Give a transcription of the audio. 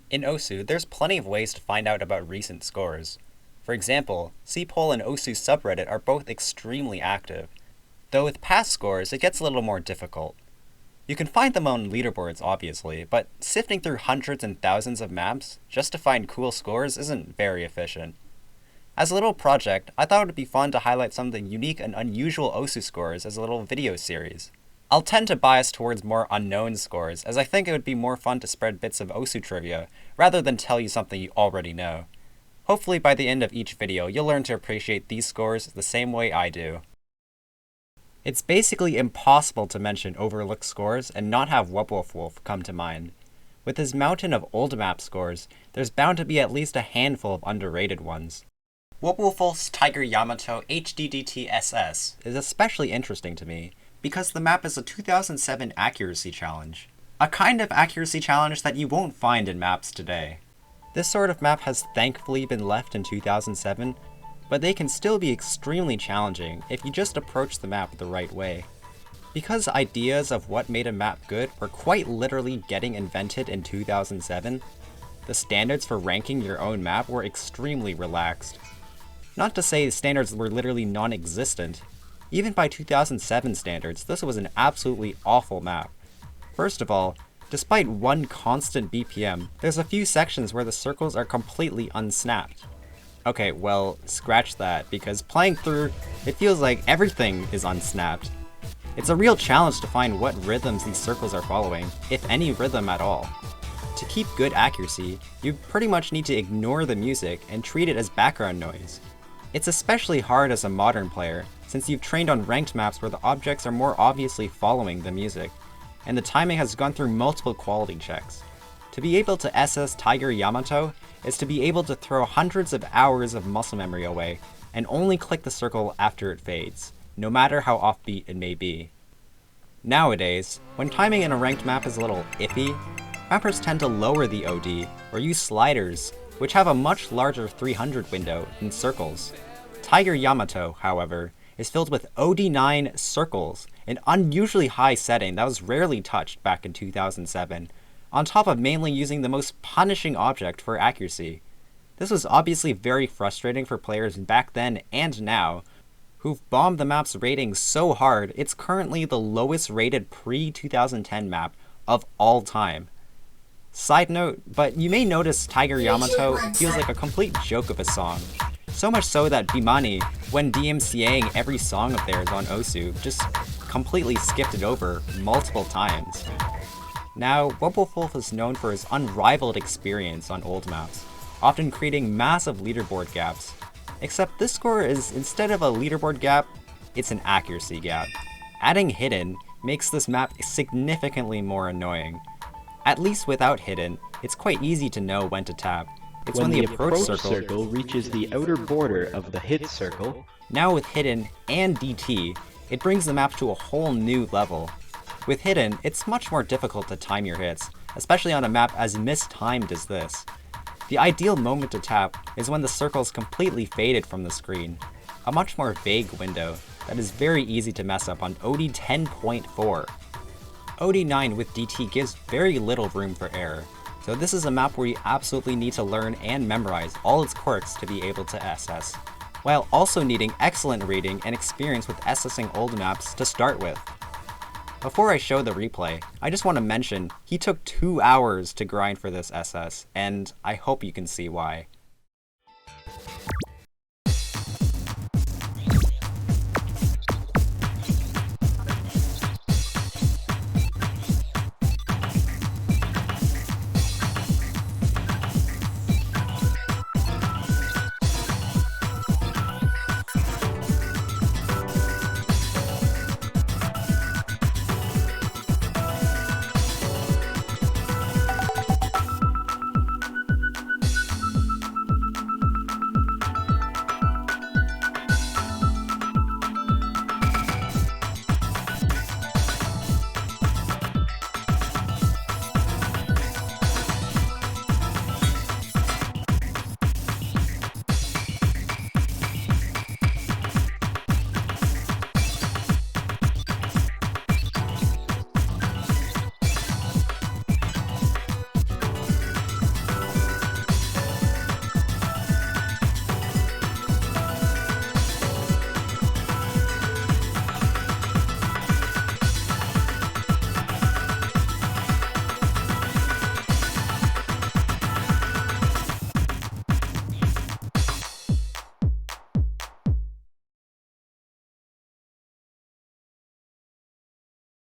In OSU, there's plenty of ways to find out about recent scores. For example, CPOL and OSU subreddit are both extremely active, though with past scores it gets a little more difficult. You can find them on leaderboards, obviously, but sifting through hundreds and thousands of maps just to find cool scores isn't very efficient. As a little project, I thought it would be fun to highlight some of the unique and unusual OSU scores as a little video series. I'll tend to bias towards more unknown scores, as I think it would be more fun to spread bits of OSU trivia, rather than tell you something you already know. Hopefully by the end of each video, you'll learn to appreciate these scores the same way I do. It's basically impossible to mention overlooked scores and not have WubWoofWolf come to mind. With his mountain of old map scores, there's bound to be at least a handful of underrated ones. WubWoofWolf's Tiger Yamato HDDT SS is especially interesting to me, because the map is a 2007 accuracy challenge. A kind of accuracy challenge that you won't find in maps today. This sort of map has thankfully been left in 2007, but they can still be extremely challenging if you just approach the map the right way. Because ideas of what made a map good were quite literally getting invented in 2007, the standards for ranking your own map were extremely relaxed. Not to say the standards were literally non-existent. Even by 2007 standards, this was an absolutely awful map. First of all, despite one constant BPM, there's a few sections where the circles are completely unsnapped. Okay, well, scratch that, because playing through, it feels like everything is unsnapped. It's a real challenge to find what rhythms these circles are following, if any rhythm at all. To keep good accuracy, you pretty much need to ignore the music and treat it as background noise. It's especially hard as a modern player, since you've trained on ranked maps where the objects are more obviously following the music, and the timing has gone through multiple quality checks. To be able to SS Tiger Yamato is to be able to throw hundreds of hours of muscle memory away and only click the circle after it fades, no matter how offbeat it may be. Nowadays, when timing in a ranked map is a little iffy, mappers tend to lower the OD or use sliders, which have a much larger 300 window than circles. Tiger Yamato, however, is filled with OD9 circles, an unusually high setting that was rarely touched back in 2007, on top of mainly using the most punishing object for accuracy. This was obviously very frustrating for players back then and now, who've bombed the map's ratings so hard it's currently the lowest rated pre-2010 map of all time. Side note, but you may notice Tiger Yamato feels like a complete joke of a song. So much so that Bimani, when DMCAing every song of theirs on OSU, just completely skipped it over multiple times. Now, WubWoofWolf is known for his unrivaled experience on old maps, often creating massive leaderboard gaps. Except this score is, instead of a leaderboard gap, it's an accuracy gap. Adding Hidden makes this map significantly more annoying. At least without Hidden, it's quite easy to know when to tap. It's when the approach circle reaches the outer border of the hit circle. Now with Hidden and DT, it brings the map to a whole new level. With Hidden, it's much more difficult to time your hits, especially on a map as mistimed as this. The ideal moment to tap is when the circle's completely faded from the screen, a much more vague window that is very easy to mess up on OD 10.4. OD 9 with DT gives very little room for error, so this is a map where you absolutely need to learn and memorize all its quirks to be able to SS, while also needing excellent reading and experience with SSing old maps to start with. Before I show the replay, I just want to mention he took 2 hours to grind for this SS, and I hope you can see why.